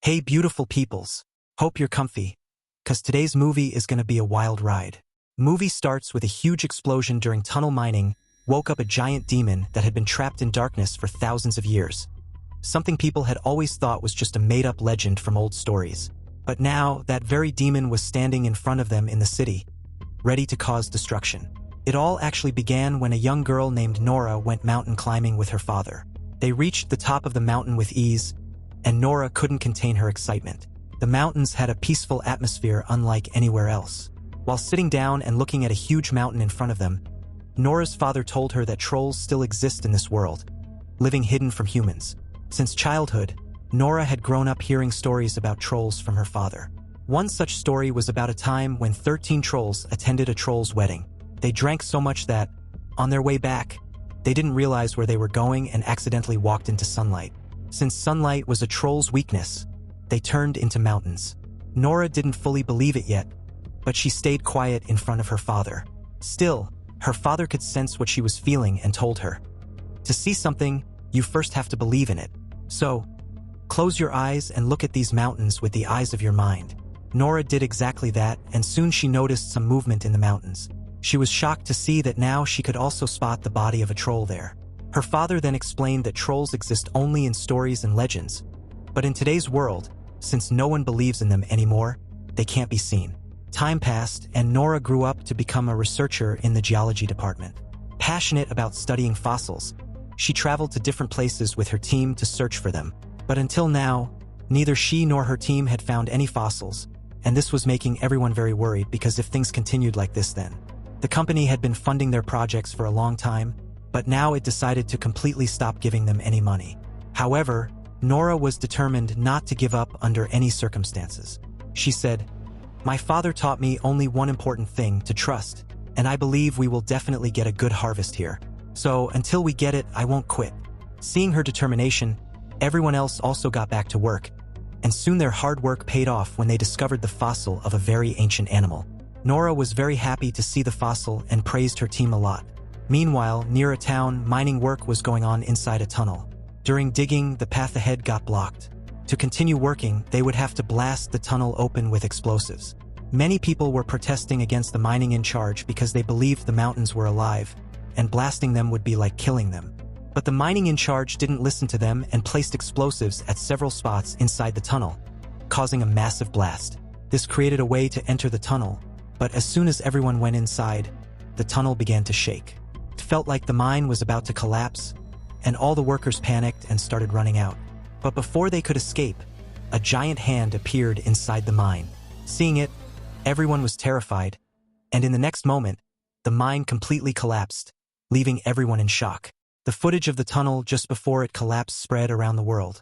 Hey beautiful peoples, hope you're comfy, cause today's movie is gonna be a wild ride. Movie starts with a huge explosion during tunnel mining, woke up a giant demon that had been trapped in darkness for thousands of years. Something people had always thought was just a made-up legend from old stories. But now, that very demon was standing in front of them in the city, ready to cause destruction. It all actually began when a young girl named Nora went mountain climbing with her father. They reached the top of the mountain with ease, and Nora couldn't contain her excitement. The mountains had a peaceful atmosphere unlike anywhere else. While sitting down and looking at a huge mountain in front of them, Nora's father told her that trolls still exist in this world, living hidden from humans. Since childhood, Nora had grown up hearing stories about trolls from her father. One such story was about a time when 13 trolls attended a troll's wedding. They drank so much that, on their way back, they didn't realize where they were going and accidentally walked into sunlight. Since sunlight was a troll's weakness, they turned into mountains. Nora didn't fully believe it yet, but she stayed quiet in front of her father. Still, her father could sense what she was feeling and told her, "To see something, you first have to believe in it. So, close your eyes and look at these mountains with the eyes of your mind." Nora did exactly that, and soon she noticed some movement in the mountains. She was shocked to see that now she could also spot the body of a troll there. Her father then explained that trolls exist only in stories and legends, but in today's world, since no one believes in them anymore, they can't be seen. Time passed, and Nora grew up to become a researcher in the geology department. Passionate about studying fossils, she traveled to different places with her team to search for them. But until now, neither she nor her team had found any fossils, and this was making everyone very worried because if things continued like this then. The company had been funding their projects for a long time, but now it decided to completely stop giving them any money. However, Nora was determined not to give up under any circumstances. She said, "My father taught me only one important thing, to trust, and I believe we will definitely get a good harvest here. So until we get it, I won't quit." Seeing her determination, everyone else also got back to work, and soon their hard work paid off when they discovered the fossil of a very ancient animal. Nora was very happy to see the fossil and praised her team a lot. Meanwhile, near a town, mining work was going on inside a tunnel. During digging, the path ahead got blocked. To continue working, they would have to blast the tunnel open with explosives. Many people were protesting against the mining in charge because they believed the mountains were alive, and blasting them would be like killing them. But the mining in charge didn't listen to them and placed explosives at several spots inside the tunnel, causing a massive blast. This created a way to enter the tunnel, but as soon as everyone went inside, the tunnel began to shake. It felt like the mine was about to collapse, and all the workers panicked and started running out. But before they could escape, a giant hand appeared inside the mine. Seeing it, everyone was terrified, and in the next moment, the mine completely collapsed, leaving everyone in shock. The footage of the tunnel just before it collapsed spread around the world,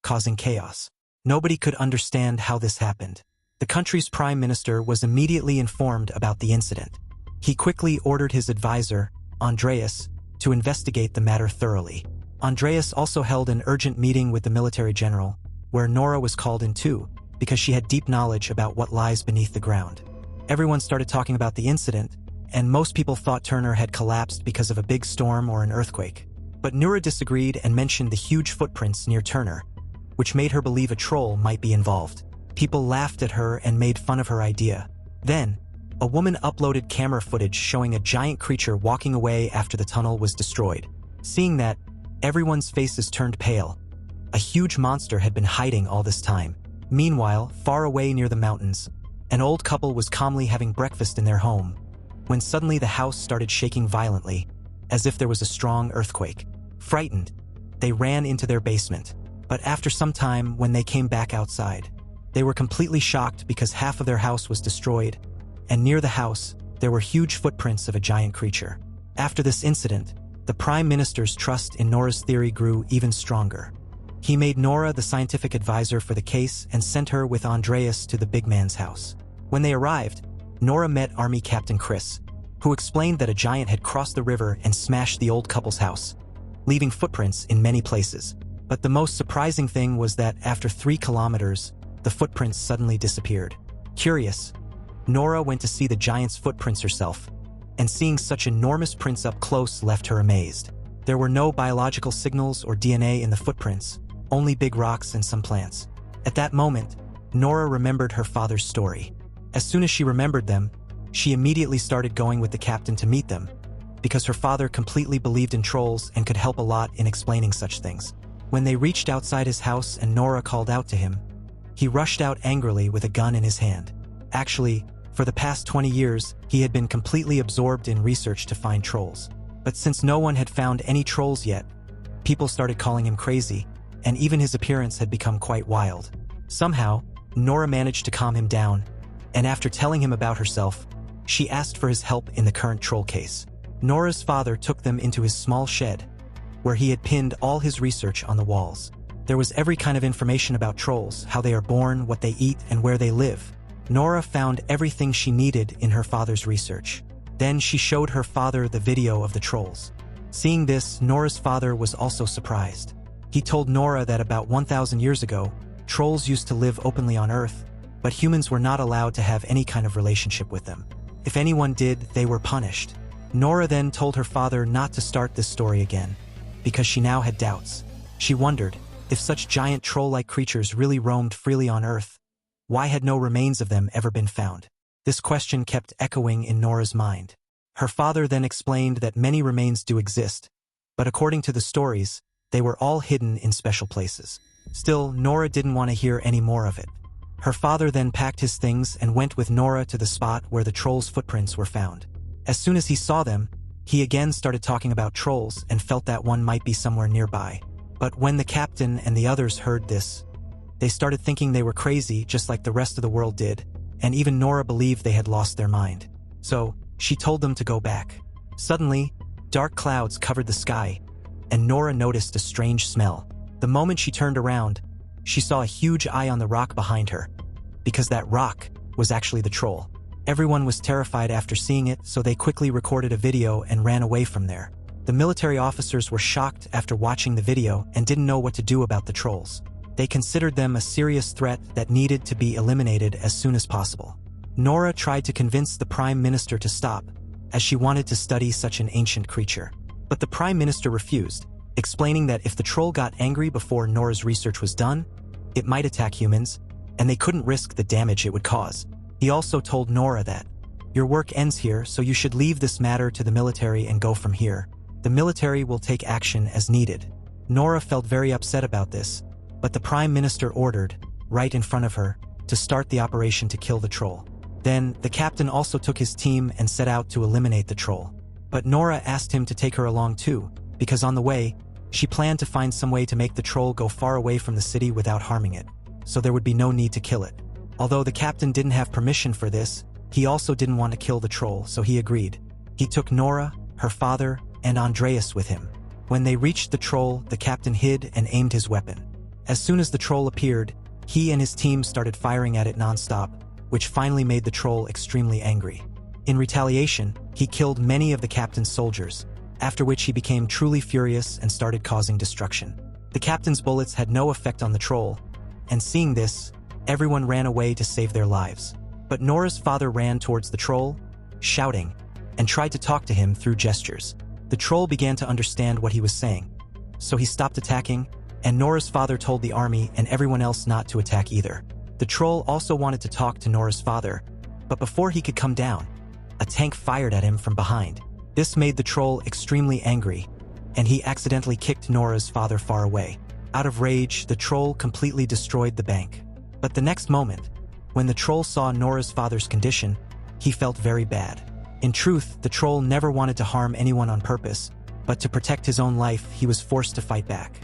causing chaos. Nobody could understand how this happened. The country's prime minister was immediately informed about the incident. He quickly ordered his advisor, Andreas, to investigate the matter thoroughly. Andreas also held an urgent meeting with the military general, where Nora was called in too, because she had deep knowledge about what lies beneath the ground. Everyone started talking about the incident, and most people thought Turner had collapsed because of a big storm or an earthquake. But Nora disagreed and mentioned the huge footprints near Turner, which made her believe a troll might be involved. People laughed at her and made fun of her idea. Then, a woman uploaded camera footage showing a giant creature walking away after the tunnel was destroyed. Seeing that, everyone's faces turned pale. A huge monster had been hiding all this time. Meanwhile, far away near the mountains, an old couple was calmly having breakfast in their home, when suddenly the house started shaking violently, as if there was a strong earthquake. Frightened, they ran into their basement. But after some time, when they came back outside, they were completely shocked because half of their house was destroyed, and near the house, there were huge footprints of a giant creature. After this incident, the Prime Minister's trust in Nora's theory grew even stronger. He made Nora the scientific advisor for the case and sent her with Andreas to the big man's house. When they arrived, Nora met Army Captain Chris, who explained that a giant had crossed the river and smashed the old couple's house, leaving footprints in many places. But the most surprising thing was that after 3 kilometers, the footprints suddenly disappeared. Curious, Nora went to see the giant's footprints herself, and seeing such enormous prints up close left her amazed. There were no biological signals or DNA in the footprints, only big rocks and some plants. At that moment, Nora remembered her father's story. As soon as she remembered them, she immediately started going with the captain to meet them, because her father completely believed in trolls and could help a lot in explaining such things. When they reached outside his house and Nora called out to him, he rushed out angrily with a gun in his hand. Actually, for the past 20 years, he had been completely absorbed in research to find trolls. But since no one had found any trolls yet, people started calling him crazy, and even his appearance had become quite wild. Somehow, Nora managed to calm him down, and after telling him about herself, she asked for his help in the current troll case. Nora's father took them into his small shed, where he had pinned all his research on the walls. There was every kind of information about trolls, how they are born, what they eat, and where they live. Nora found everything she needed in her father's research. Then she showed her father the video of the trolls. Seeing this, Nora's father was also surprised. He told Nora that about 1,000 years ago, trolls used to live openly on Earth, but humans were not allowed to have any kind of relationship with them. If anyone did, they were punished. Nora then told her father not to start this story again, because she now had doubts. She wondered, if such giant troll-like creatures really roamed freely on Earth, why had no remains of them ever been found? This question kept echoing in Nora's mind. Her father then explained that many remains do exist, but according to the stories, they were all hidden in special places. Still, Nora didn't want to hear any more of it. Her father then packed his things and went with Nora to the spot where the trolls' footprints were found. As soon as he saw them, he again started talking about trolls and felt that one might be somewhere nearby. But when the captain and the others heard this, they started thinking they were crazy just like the rest of the world did, and even Nora believed they had lost their mind. So, she told them to go back. Suddenly, dark clouds covered the sky, and Nora noticed a strange smell. The moment she turned around, she saw a huge eye on the rock behind her, because that rock was actually the troll. Everyone was terrified after seeing it, so they quickly recorded a video and ran away from there. The military officers were shocked after watching the video and didn't know what to do about the trolls. They considered them a serious threat that needed to be eliminated as soon as possible. Nora tried to convince the Prime Minister to stop, as she wanted to study such an ancient creature. But the Prime Minister refused, explaining that if the troll got angry before Nora's research was done, it might attack humans, and they couldn't risk the damage it would cause. He also told Nora that, "Your work ends here, so you should leave this matter to the military and go from here. The military will take action as needed." Nora felt very upset about this, but the Prime Minister ordered, right in front of her, to start the operation to kill the troll. Then, the captain also took his team and set out to eliminate the troll. But Nora asked him to take her along too, because on the way, she planned to find some way to make the troll go far away from the city without harming it, so there would be no need to kill it. Although the captain didn't have permission for this, he also didn't want to kill the troll, so he agreed. He took Nora, her father, and Andreas with him. When they reached the troll, the captain hid and aimed his weapon. As soon as the troll appeared, he and his team started firing at it non-stop, which finally made the troll extremely angry. In retaliation, he killed many of the captain's soldiers, after which he became truly furious and started causing destruction. The captain's bullets had no effect on the troll, and seeing this, everyone ran away to save their lives. But Nora's father ran towards the troll, shouting, and tried to talk to him through gestures. The troll began to understand what he was saying, so he stopped attacking, and Nora's father told the army and everyone else not to attack either. The troll also wanted to talk to Nora's father, but before he could come down, a tank fired at him from behind. This made the troll extremely angry, and he accidentally kicked Nora's father far away. Out of rage, the troll completely destroyed the bank. But the next moment, when the troll saw Nora's father's condition, he felt very bad. In truth, the troll never wanted to harm anyone on purpose, but to protect his own life, he was forced to fight back.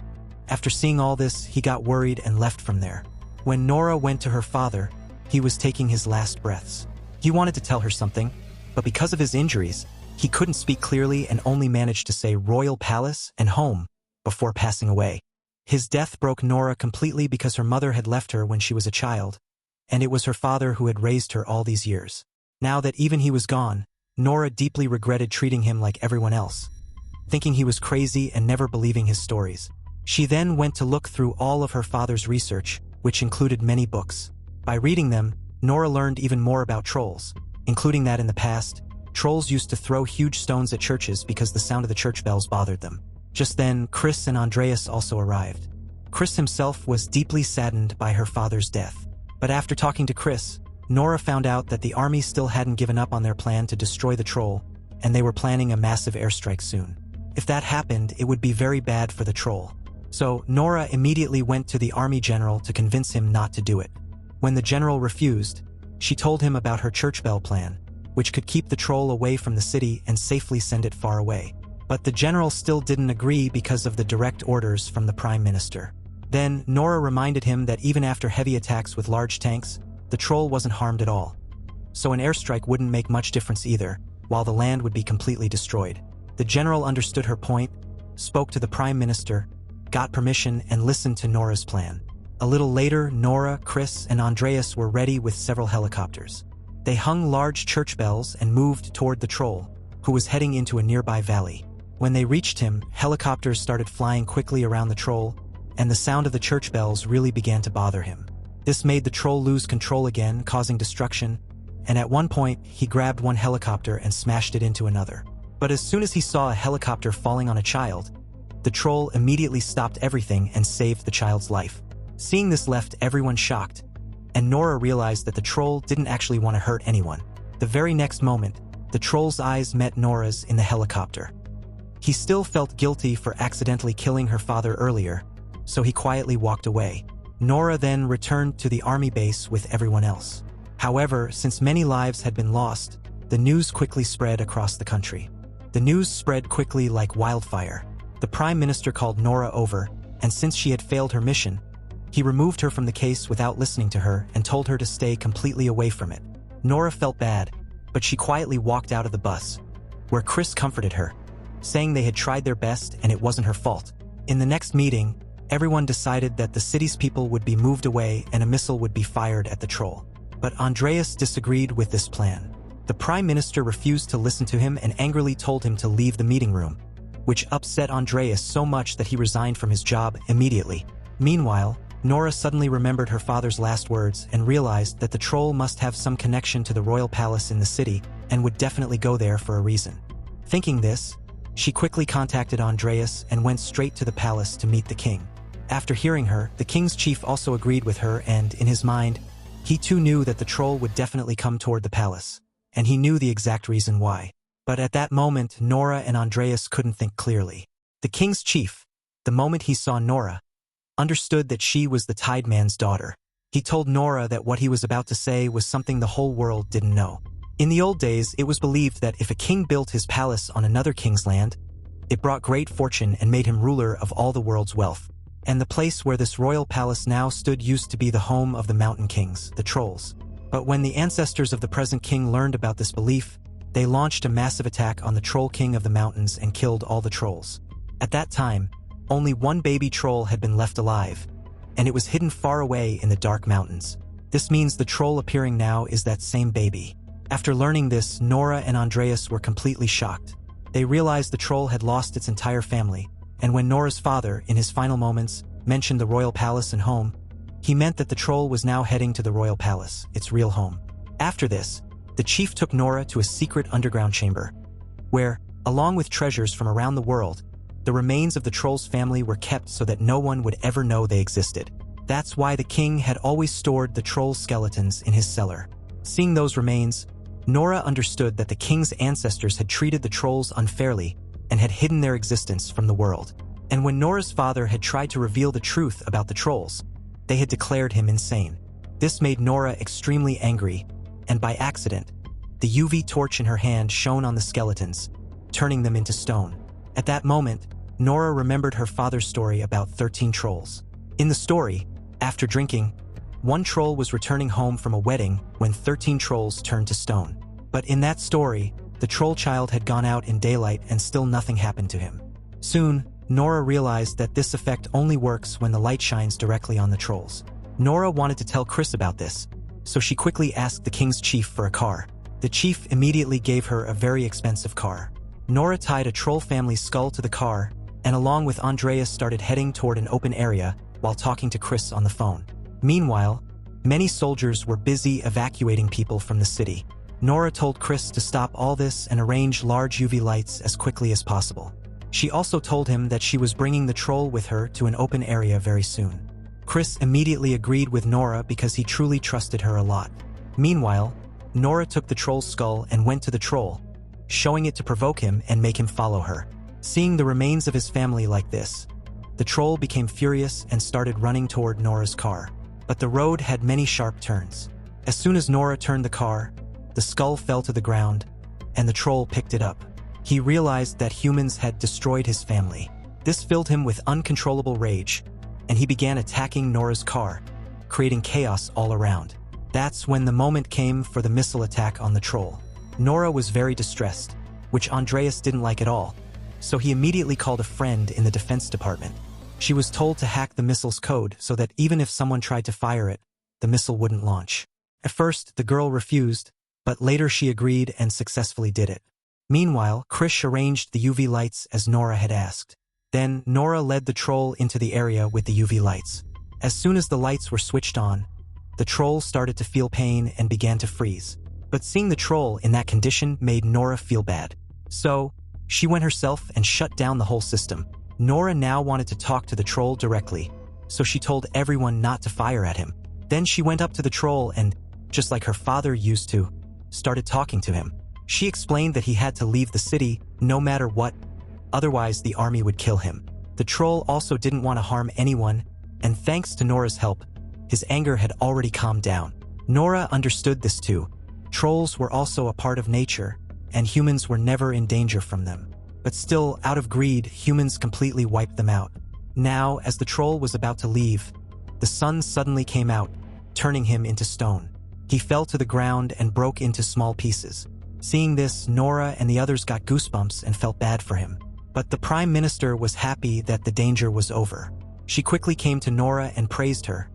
After seeing all this, he got worried and left from there. When Nora went to her father, he was taking his last breaths. He wanted to tell her something, but because of his injuries, he couldn't speak clearly and only managed to say royal palace and home before passing away. His death broke Nora completely because her mother had left her when she was a child, and it was her father who had raised her all these years. Now that even he was gone, Nora deeply regretted treating him like everyone else, thinking he was crazy and never believing his stories. She then went to look through all of her father's research, which included many books. By reading them, Nora learned even more about trolls, including that in the past, trolls used to throw huge stones at churches because the sound of the church bells bothered them. Just then, Chris and Andreas also arrived. Chris himself was deeply saddened by her father's death. But after talking to Chris, Nora found out that the army still hadn't given up on their plan to destroy the troll, and they were planning a massive airstrike soon. If that happened, it would be very bad for the troll. So Nora immediately went to the army general to convince him not to do it. When the general refused, she told him about her church bell plan, which could keep the troll away from the city and safely send it far away. But the general still didn't agree because of the direct orders from the prime minister. Then Nora reminded him that even after heavy attacks with large tanks, the troll wasn't harmed at all. So an airstrike wouldn't make much difference either, while the land would be completely destroyed. The general understood her point, spoke to the prime minister, got permission, and listened to Nora's plan. A little later, Nora, Chris, and Andreas were ready with several helicopters. They hung large church bells and moved toward the troll, who was heading into a nearby valley. When they reached him, helicopters started flying quickly around the troll, and the sound of the church bells really began to bother him. This made the troll lose control again, causing destruction, and at one point, he grabbed one helicopter and smashed it into another. But as soon as he saw a helicopter falling on a child, the troll immediately stopped everything and saved the child's life. Seeing this left everyone shocked, and Nora realized that the troll didn't actually want to hurt anyone. The very next moment, the troll's eyes met Nora's in the helicopter. He still felt guilty for accidentally killing her father earlier, so he quietly walked away. Nora then returned to the army base with everyone else. However, since many lives had been lost, the news quickly spread across the country. The news spread quickly like wildfire. The prime minister called Nora over, and since she had failed her mission, he removed her from the case without listening to her and told her to stay completely away from it. Nora felt bad, but she quietly walked out of the bus, where Chris comforted her, saying they had tried their best and it wasn't her fault. In the next meeting, everyone decided that the city's people would be moved away and a missile would be fired at the troll. But Andreas disagreed with this plan. The prime minister refused to listen to him and angrily told him to leave the meeting room, which upset Andreas so much that he resigned from his job immediately. Meanwhile, Nora suddenly remembered her father's last words and realized that the troll must have some connection to the royal palace in the city and would definitely go there for a reason. Thinking this, she quickly contacted Andreas and went straight to the palace to meet the king. After hearing her, the king's chief also agreed with her, and in his mind, he too knew that the troll would definitely come toward the palace, and he knew the exact reason why. But at that moment, Nora and Andreas couldn't think clearly. The king's chief, the moment he saw Nora, understood that she was the Tide Man's daughter. He told Nora that what he was about to say was something the whole world didn't know. In the old days, it was believed that if a king built his palace on another king's land, it brought great fortune and made him ruler of all the world's wealth. And the place where this royal palace now stood used to be the home of the mountain kings, the trolls. But when the ancestors of the present king learned about this belief, they launched a massive attack on the troll king of the mountains and killed all the trolls. At that time, only one baby troll had been left alive, and it was hidden far away in the dark mountains. This means the troll appearing now is that same baby. After learning this, Nora and Andreas were completely shocked. They realized the troll had lost its entire family, and when Nora's father, in his final moments, mentioned the royal palace and home, he meant that the troll was now heading to the royal palace, its real home. After this, the chief took Nora to a secret underground chamber, where, along with treasures from around the world, the remains of the troll's family were kept so that no one would ever know they existed. That's why the king had always stored the troll's skeletons in his cellar. Seeing those remains, Nora understood that the king's ancestors had treated the trolls unfairly and had hidden their existence from the world. And when Nora's father had tried to reveal the truth about the trolls, they had declared him insane. This made Nora extremely angry, and by accident, the UV torch in her hand shone on the skeletons, turning them into stone. At that moment, Nora remembered her father's story about 13 trolls. In the story, after drinking, one troll was returning home from a wedding when 13 trolls turned to stone. But in that story, the troll child had gone out in daylight and still nothing happened to him. Soon, Nora realized that this effect only works when the light shines directly on the trolls. Nora wanted to tell Chris about this, so she quickly asked the king's chief for a car. The chief immediately gave her a very expensive car. Nora tied a troll family skull to the car, and along with Andreas started heading toward an open area while talking to Chris on the phone. Meanwhile, many soldiers were busy evacuating people from the city. Nora told Chris to stop all this and arrange large UV lights as quickly as possible. She also told him that she was bringing the troll with her to an open area very soon. Chris immediately agreed with Nora because he truly trusted her a lot. Meanwhile, Nora took the troll's skull and went to the troll, showing it to provoke him and make him follow her. Seeing the remains of his family like this, the troll became furious and started running toward Nora's car. But the road had many sharp turns. As soon as Nora turned the car, the skull fell to the ground, and the troll picked it up. He realized that humans had destroyed his family. This filled him with uncontrollable rage, and he began attacking Nora's car, creating chaos all around. That's when the moment came for the missile attack on the troll. Nora was very distressed, which Andreas didn't like at all, so he immediately called a friend in the defense department. She was told to hack the missile's code so that even if someone tried to fire it, the missile wouldn't launch. At first, the girl refused, but later she agreed and successfully did it. Meanwhile, Krish arranged the UV lights as Nora had asked. Then, Nora led the troll into the area with the UV lights. As soon as the lights were switched on, the troll started to feel pain and began to freeze. But seeing the troll in that condition made Nora feel bad. So, she went herself and shut down the whole system. Nora now wanted to talk to the troll directly, so she told everyone not to fire at him. Then she went up to the troll and, just like her father used to, started talking to him. She explained that he had to leave the city no matter what, otherwise the army would kill him. The troll also didn't want to harm anyone, and thanks to Nora's help, his anger had already calmed down. Nora understood this too. Trolls were also a part of nature, and humans were never in danger from them. But still, out of greed, humans completely wiped them out. Now, as the troll was about to leave, the sun suddenly came out, turning him into stone. He fell to the ground and broke into small pieces. Seeing this, Nora and the others got goosebumps and felt bad for him. But the Prime Minister was happy that the danger was over. She quickly came to Nora and praised her,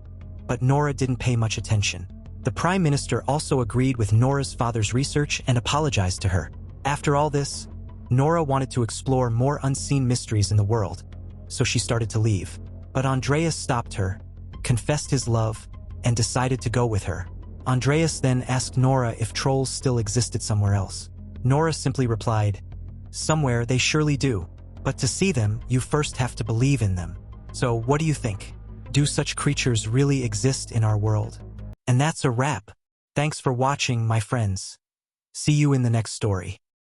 but Nora didn't pay much attention. The Prime Minister also agreed with Nora's father's research and apologized to her. After all this, Nora wanted to explore more unseen mysteries in the world, so she started to leave. But Andreas stopped her, confessed his love, and decided to go with her. Andreas then asked Nora if trolls still existed somewhere else. Nora simply replied, "Somewhere they surely do, but to see them, you first have to believe in them." So what do you think? Do such creatures really exist in our world? And that's a wrap. Thanks for watching, my friends. See you in the next story.